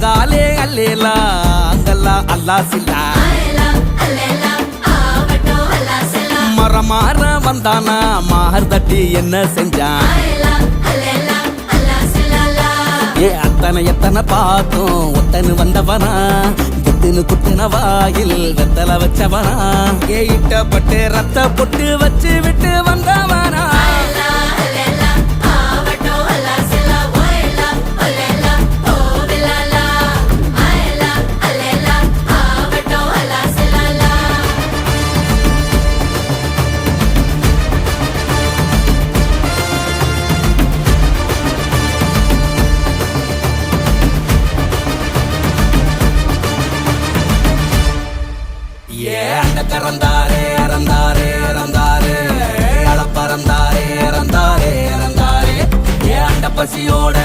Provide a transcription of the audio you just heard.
அங்காலே அல்லேலா அங்கல்லா அல்லா சில்லா மரமாற வந்தானா மார் தட்டி என்ன செஞ்சான் ஏ அத்தனை எத்தனை பார்த்தோம் ஒத்தனு வந்தவனா குத்துனு குத்துன வாயில் வெத்தல வச்சவனா ஏ இட்டப்பட்டு ரத்த பொட்டு வச்சு விட்டு வந்தவனா இறந்தாரே இறந்தாரே இறந்தாரே அளப்பறந்தாரே இறந்தாரே இறந்தாரே ஏ அண்ட பசியோட